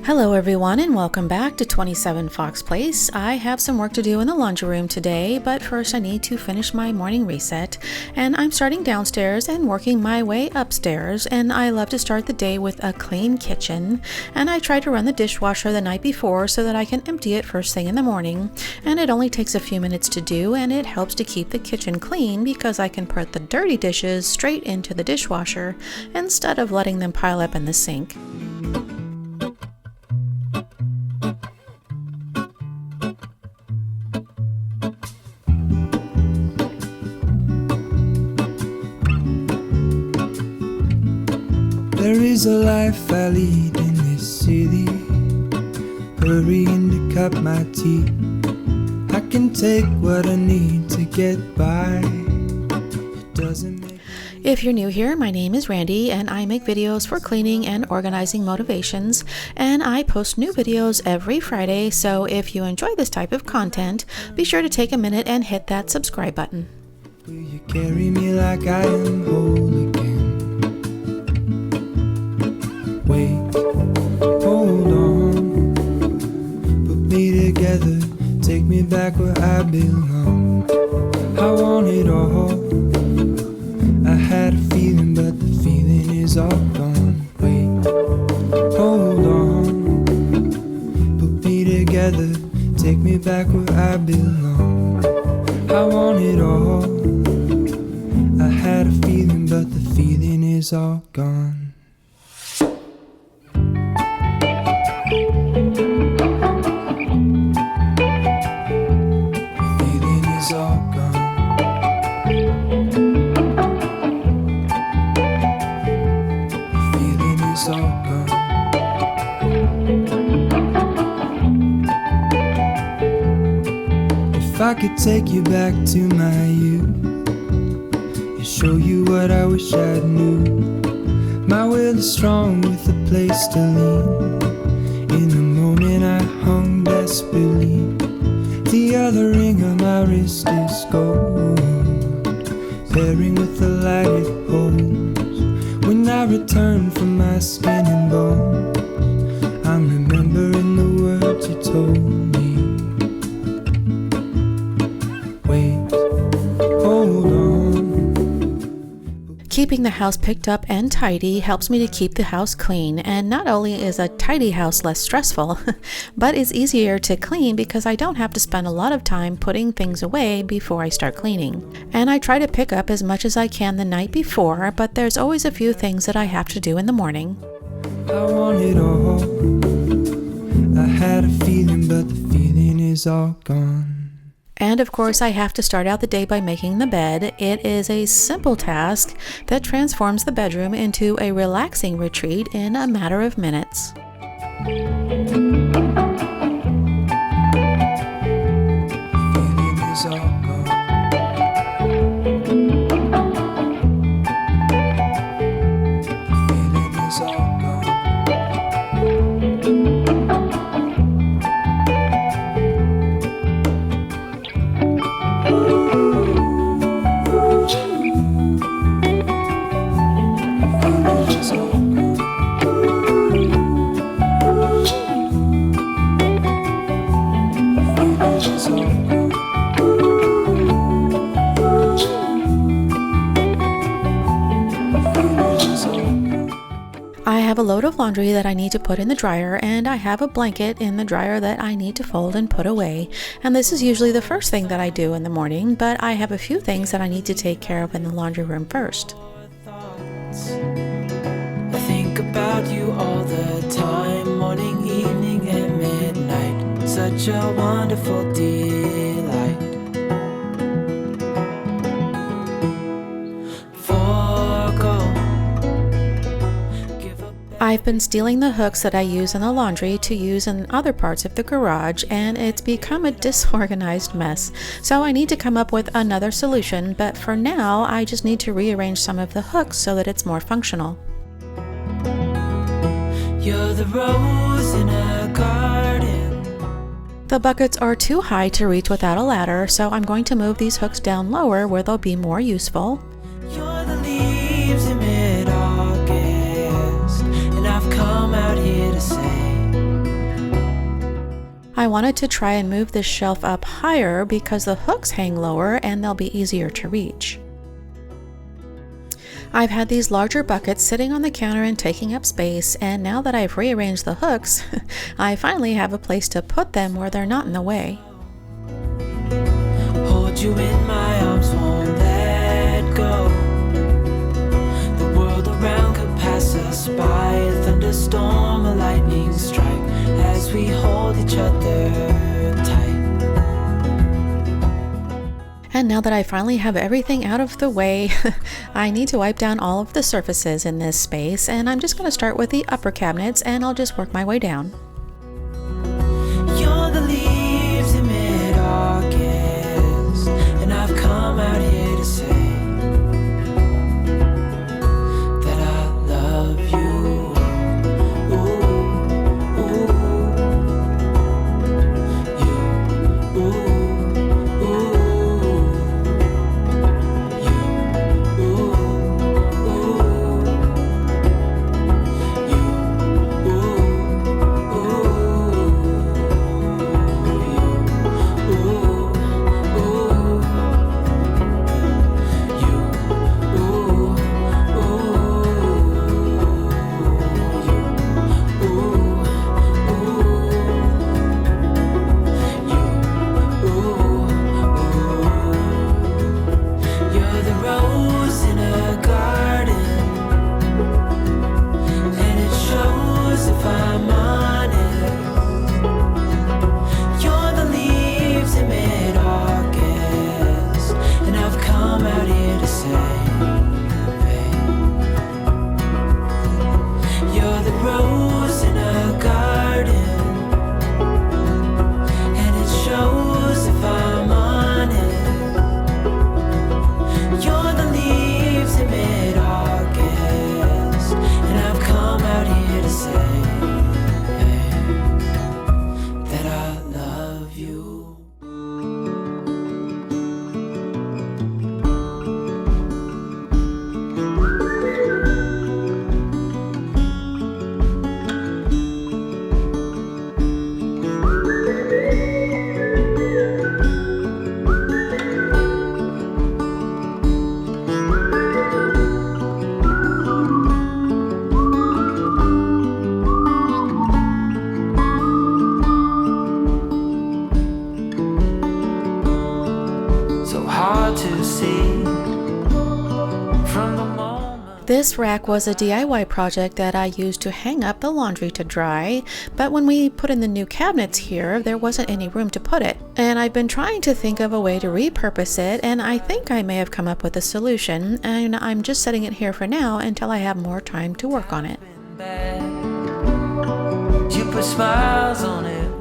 Hello everyone and welcome back to 27 Fox Place. I have some work to do in the laundry room today, but first I need to finish my morning reset, and I'm starting downstairs and working my way upstairs, and I love to start the day with a clean kitchen, and I try to run the dishwasher the night before so that I can empty it first thing in the morning, and it only takes a few minutes to do, and it helps to keep the kitchen clean because I can put the dirty dishes straight into the dishwasher instead of letting them pile up in the sink. There is a life I lead in this city, hurrying to cut my teeth. I can take what I need to get by. It doesn't make... If you're new here, my name is Randy and I make videos for cleaning and organizing motivations, and I post new videos every Friday, so if you enjoy this type of content, be sure to take a minute and hit that subscribe button. Will you carry me like I am whole again? Wait, hold on, put me together, take me back where I belong. I want it all, I had a feeling but the feeling is all gone. Wait, hold on, put me together, take me back where I belong. I want it all, I had a feeling but the feeling is all gone. If I could take you back to my youth and show you what I wish I knew, my will is strong with a place to lean. In the moment I hung desperately, the other ring on my wrist is gold, pairing with the light it holds. When I return from my skin and bones, I'm remembering the words you told me. Wait, hold on. Keeping the house picked up and tidy helps me to keep the house clean, and not only is a tidy house less stressful, but it's easier to clean because I don't have to spend a lot of time putting things away before I start cleaning. And I try to pick up as much as I can the night before, but there's always a few things that I have to do in the morning. I want it all, I had a feeling but the feeling is all gone. And of course, I have to start out the day by making the bed. It is a simple task that transforms the bedroom into a relaxing retreat in a matter of minutes. Feeling is all gone. Feeling is all gone. I have a load of laundry that I need to put in the dryer, and I have a blanket in the dryer that I need to fold and put away. And this is usually the first thing that I do in the morning, but I have a few things that I need to take care of in the laundry room first. I think about you all the time, morning, evening, and midnight. Such a wonderful delight. I've been stealing the hooks that I use in the laundry to use in other parts of the garage, and it's become a disorganized mess. So I need to come up with another solution, but for now I just need to rearrange some of the hooks so that it's more functional. You're the rose in a garden. The buckets are too high to reach without a ladder, so I'm going to move these hooks down lower where they'll be more useful. You're the leaves in mid-August, and I've come out here to say I wanted to try and move this shelf up higher because the hooks hang lower and they'll be easier to reach. I've had these larger buckets sitting on the counter and taking up space, and now that I've rearranged the hooks, I finally have a place to put them where they're not in the way. Hold you in my arms, won't let go. The world around could pass us by, a thunderstorm, a lightning strike, as we hold each other tight. And now that I finally have everything out of the way, I need to wipe down all of the surfaces in this space, and I'm just going to start with the upper cabinets and I'll just work my way down. You're the leaves in mid-August, and I've come out here to say that I love you. Ooh, ooh, you, ooh. This rack was a DIY project that I used to hang up the laundry to dry, but when we put in the new cabinets here, there wasn't any room to put it. And I've been trying to think of a way to repurpose it, and I think I may have come up with a solution, and I'm just setting it here for now until I have more time to work on it. You put smiles on it.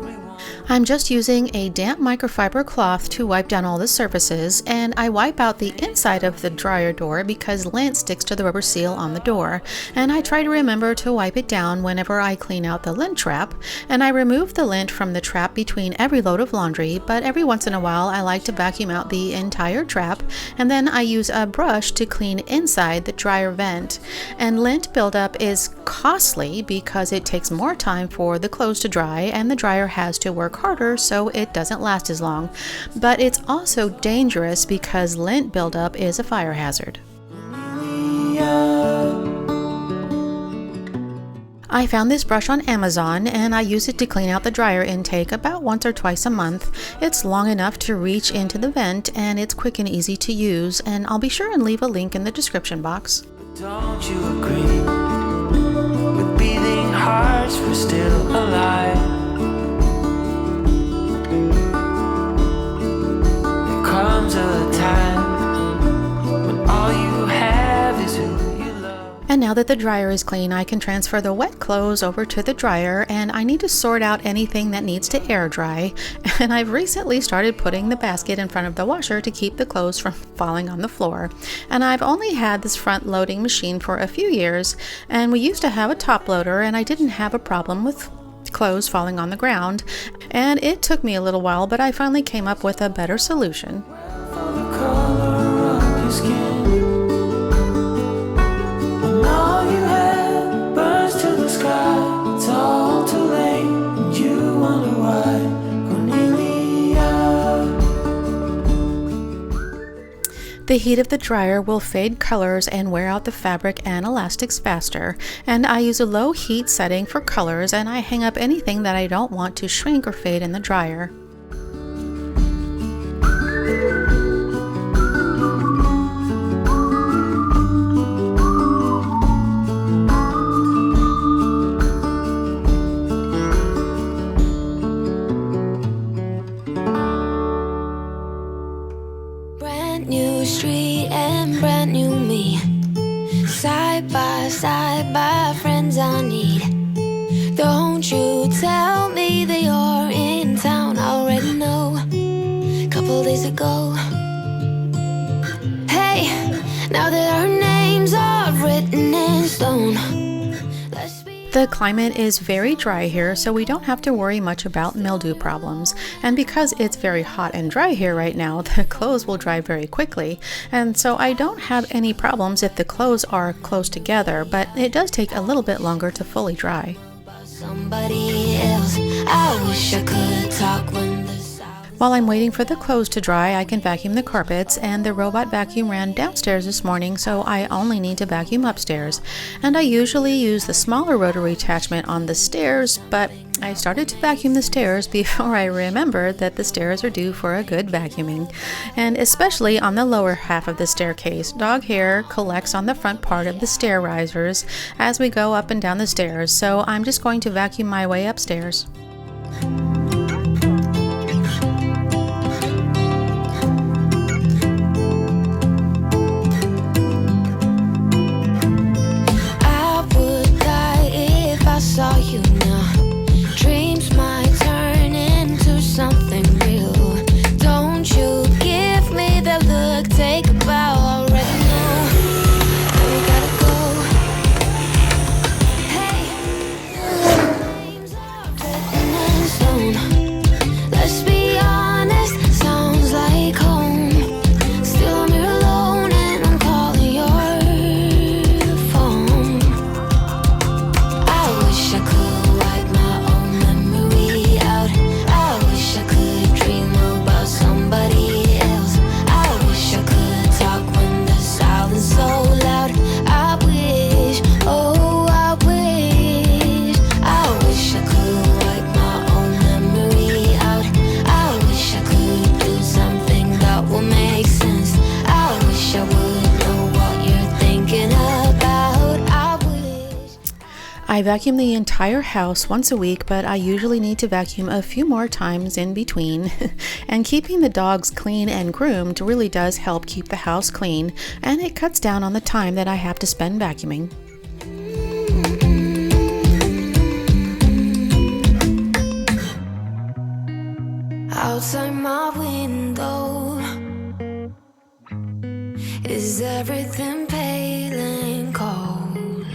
I'm just using a damp microfiber cloth to wipe down all the surfaces, and I wipe out the inside of the dryer door because lint sticks to the rubber seal on the door, and I try to remember to wipe it down whenever I clean out the lint trap, and I remove the lint from the trap between every load of laundry, but every once in a while I like to vacuum out the entire trap, and then I use a brush to clean inside the dryer vent. And lint buildup is costly because it takes more time for the clothes to dry, and the dryer has to work harder so it doesn't last as long, but it's also dangerous because lint buildup is a fire hazard. I found this brush on Amazon and I use it to clean out the dryer intake about once or twice a month. It's long enough to reach into the vent and it's quick and easy to use, and I'll be sure and leave a link in the description box. Don't you agree? With beating hearts we're still alive. Comes a time when all you have is who you love. And now that the dryer is clean, I can transfer the wet clothes over to the dryer, and I need to sort out anything that needs to air dry. And I've recently started putting the basket in front of the washer to keep the clothes from falling on the floor. And I've only had this front loading machine for a few years, and we used to have a top loader, and I didn't have a problem with clothes falling on the ground, and it took me a little while, but I finally came up with a better solution. The heat of the dryer will fade colors and wear out the fabric and elastics faster, and I use a low heat setting for colors, and I hang up anything that I don't want to shrink or fade in the dryer. New street and brand new me, side by friends I need. Don't you tell me that you're in town, I already know, couple days ago. Hey, now that our names are written in stone. The climate is very dry here, so we don't have to worry much about mildew problems. And because it's very hot and dry here right now, the clothes will dry very quickly. And so I don't have any problems if the clothes are close together, but it does take a little bit longer to fully dry. Somebody else, I wish I could talk when the While I'm waiting for the clothes to dry, I can vacuum the carpets, and the robot vacuum ran downstairs this morning, so I only need to vacuum upstairs. And I usually use the smaller rotary attachment on the stairs, but I started to vacuum the stairs before I remembered that the stairs are due for a good vacuuming. And especially on the lower half of the staircase, dog hair collects on the front part of the stair risers as we go up and down the stairs, so I'm just going to vacuum my way upstairs. saw you now. Dreams might turn into something real. Don't you give me that look, take a bow, already know that we gotta go. Hey, dreams are written in stone. Let's be honest, sounds like home. Still I'm here alone and I'm calling your phone. I wish I could wipe my own memory out. I wish I could dream about somebody else. I wish I could talk when the silence so loud. I wish, oh I wish I could wipe my own memory out. I wish I could do something that will make sense. I wish I would know what you're thinking about. I wish. I vacuum the entire house once a week, but I usually need to vacuum a few more times in between. And keeping the dogs clean and groomed really does help keep the house clean, and it cuts down on the time that I have to spend vacuuming. Outside my window, is everything pale and cold?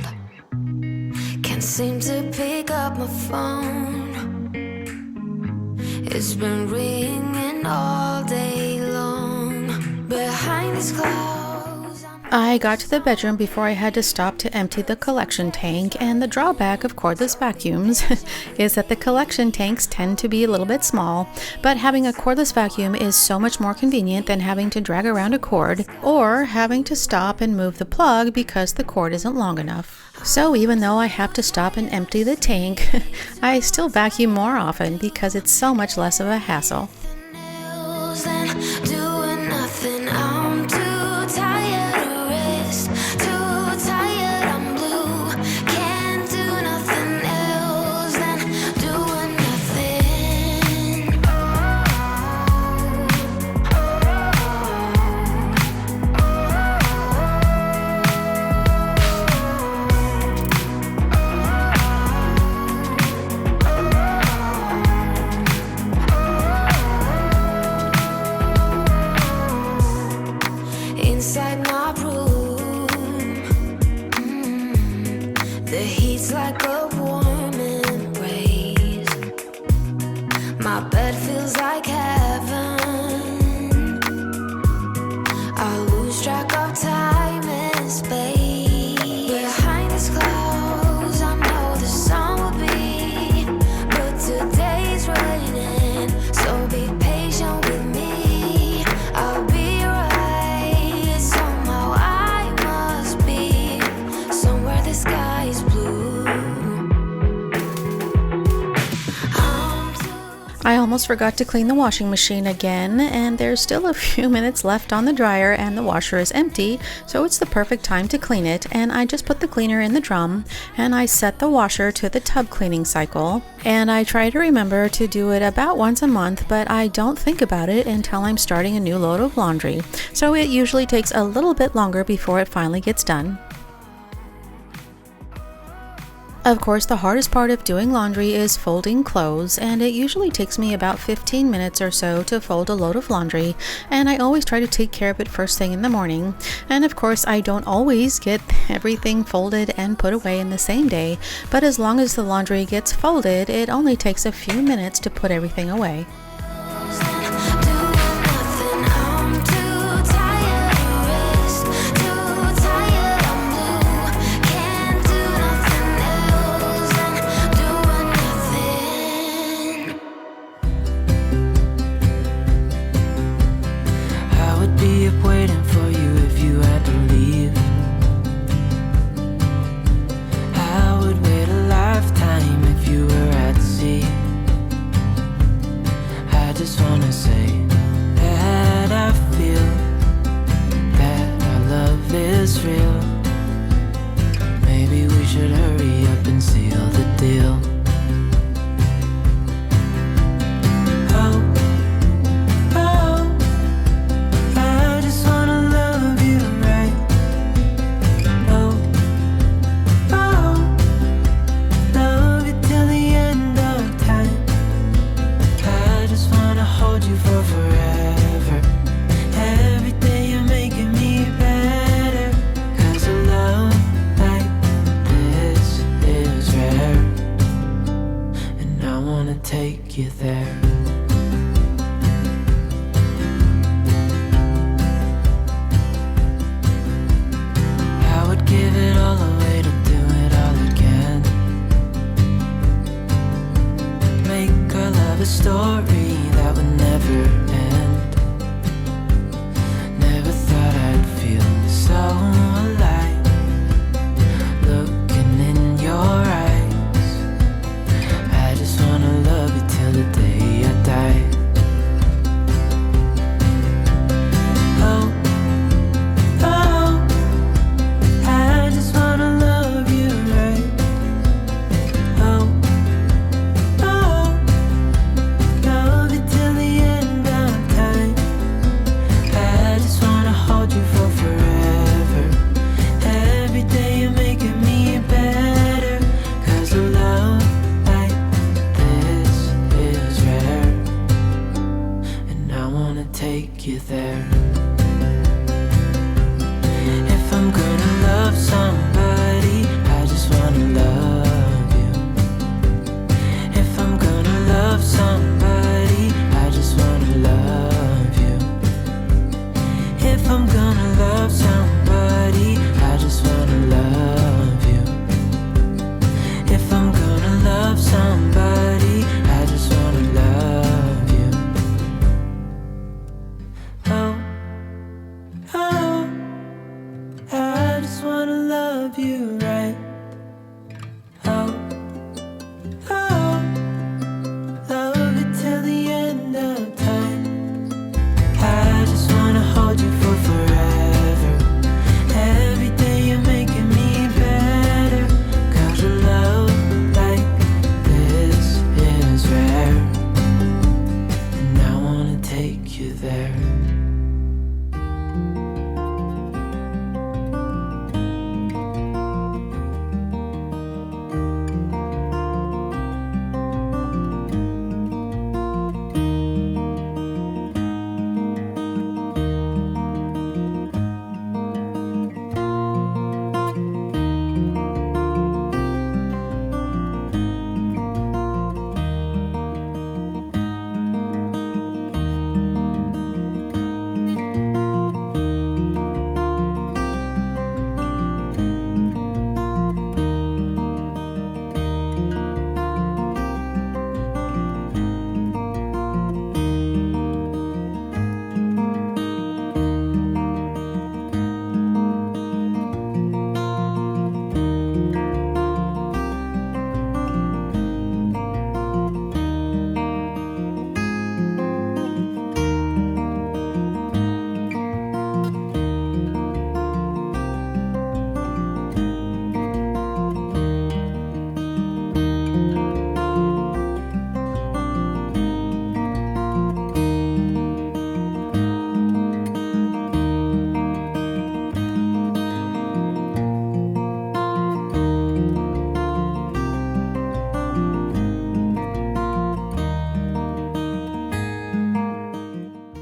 Can't seem to pick up my phone. It's been ringing all day long. Behind these clouds, I got to the bedroom before I had to stop to empty the collection tank, and the drawback of cordless vacuums is that the collection tanks tend to be a little bit small, but having a cordless vacuum is so much more convenient than having to drag around a cord or having to stop and move the plug because the cord isn't long enough. So even though I have to stop and empty the tank, I still vacuum more often because it's so much less of a hassle. nails and doing nothing. I'm too tired to rest, too tired, I'm blue. Can't do nothing else than doing nothing. Inside my room, the heat's like a warm embrace. My bed feels like heaven. I lose track of time and space. Behind these clouds, I know the sun will be, but today's raining, so be patient with me. I'll be right I almost forgot to clean the washing machine again, and there's still a few minutes left on the dryer and the washer is empty, so it's the perfect time to clean it. And I just put the cleaner in the drum and I set the washer to the tub cleaning cycle. And I try to remember to do it about once a month, but I don't think about it until I'm starting a new load of laundry. So it usually takes a little bit longer before it finally gets done. Of course, the hardest part of doing laundry is folding clothes, and it usually takes me about 15 minutes or so to fold a load of laundry, and I always try to take care of it first thing in the morning. And of course, I don't always get everything folded and put away in the same day, but as long as the laundry gets folded, it only takes a few minutes to put everything away. Waiting for you if you had to leave. I would wait a lifetime if you were at sea. I just wanna say that I feel that our love is real. Maybe we should hurry up and seal the deal. Take you there. I would give it all away to do it all again. Make our love a story that would never end. Never thought I'd feel so alive, looking in your eyes. I just wanna love you till the day I die. Oh, oh, I just wanna love you right. Oh, oh, no.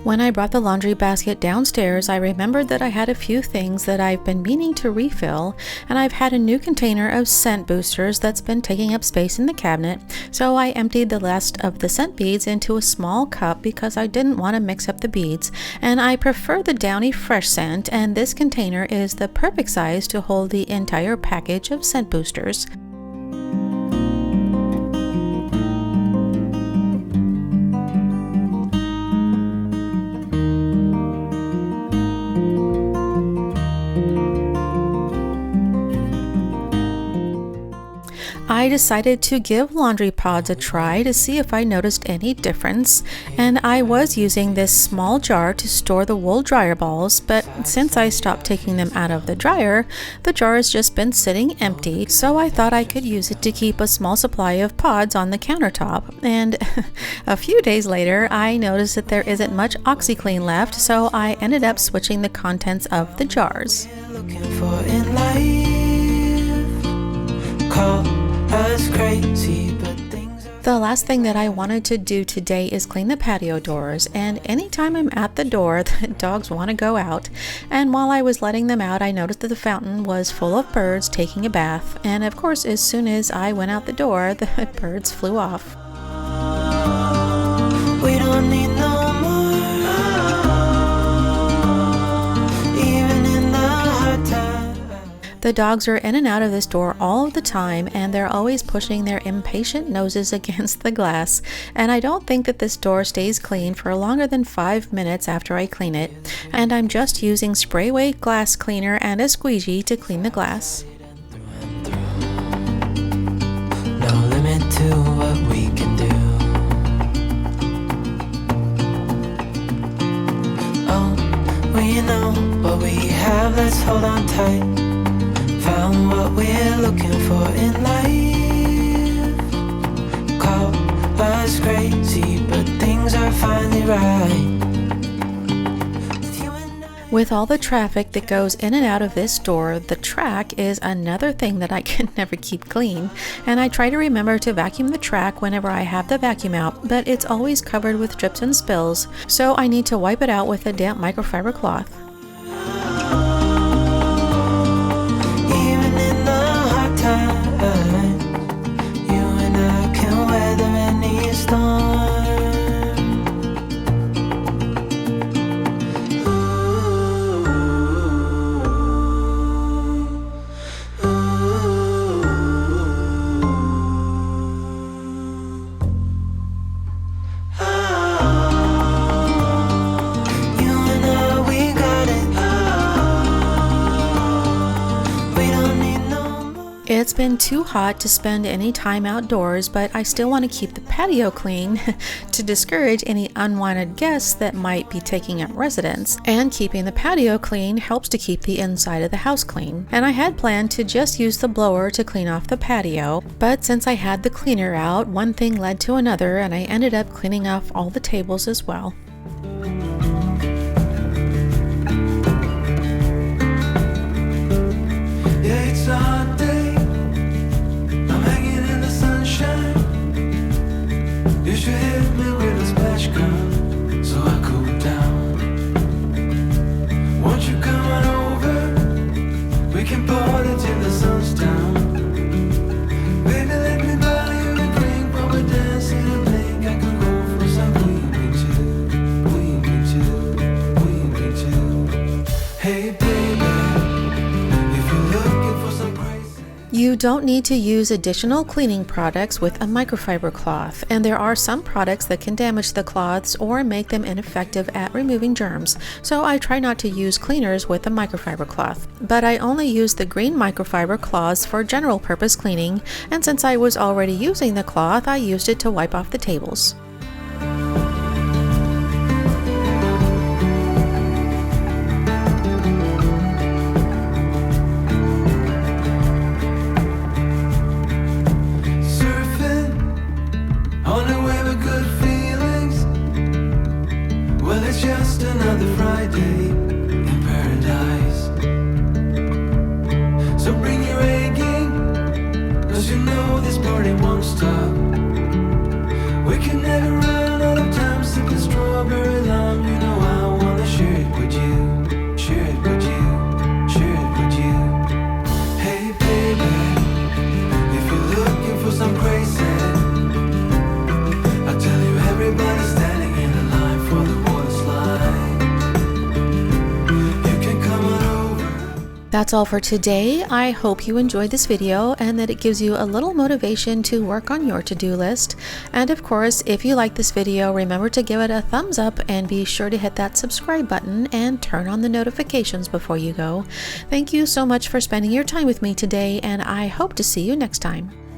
When I brought the laundry basket downstairs, I remembered that I had a few things that I've been meaning to refill, and I've had a new container of scent boosters that's been taking up space in the cabinet, so I emptied the last of the scent beads into a small cup because I didn't want to mix up the beads, and I prefer the Downy Fresh scent, and this container is the perfect size to hold the entire package of scent boosters. I decided to give laundry pods a try to see if I noticed any difference, and I was using this small jar to store the wool dryer balls, but since I stopped taking them out of the dryer, the jar has just been sitting empty, so I thought I could use it to keep a small supply of pods on the countertop. And a few days later, I noticed that there isn't much OxyClean left, so I ended up switching the contents of the jars. Looking for in life, call us crazy, but things are... The last thing that I wanted to do today is clean the patio doors, and anytime I'm at the door, the dogs want to go out, and while I was letting them out, I noticed that the fountain was full of birds taking a bath, and of course, as soon as I went out the door, the birds flew off. We don't need no more, even in the hard times. The dogs are in and out of this door all of the time, and they're always pushing their impatient noses against the glass, and I don't think that this door stays clean for longer than 5 minutes after I clean it, and I'm just using spray weight glass cleaner and a squeegee to clean the glass. No limit to what we can do. Oh, we know what we have, let's hold on tight. Found what we're looking for in life. Call us crazy, but things are finally right. With all the traffic that goes in and out of this door, the track is another thing that I can never keep clean, and I try to remember to vacuum the track whenever I have the vacuum out, but it's always covered with drips and spills, so I need to wipe it out with a damp microfiber cloth. It's been too hot to spend any time outdoors, but I still want to keep the patio clean to discourage any unwanted guests that might be taking up residence. And keeping the patio clean helps to keep the inside of the house clean. And I had planned to just use the blower to clean off the patio, but since I had the cleaner out, one thing led to another, and I ended up cleaning off all the tables as well. Yeah, it's a hot day. I'm hanging in the sunshine. You should hit me with a splash gun so I cool down. Won't you come on over? We can party till the sun's down. Baby, let me buy you a drink while we're dancing and blink. I can go for some weed with you. Hey baby, if you're looking for some crazy. You don't need to use additional cleaning products with a microfiber cloth, and there are some products that can damage the cloths or make them ineffective at removing germs, so I try not to use cleaners with a microfiber cloth. But I only use the green microfiber cloths for general purpose cleaning, and since I was already using the cloth, I used it to wipe off the tables. Just another Friday in paradise. So bring your A game, 'cause you know this party won't stop. We can never That's all for today. I hope you enjoyed this video and that it gives you a little motivation to work on your to-do list. And of course, if you like this video, remember to give it a thumbs up and be sure to hit that subscribe button and turn on the notifications before you go. Thank you so much for spending your time with me today, and I hope to see you next time.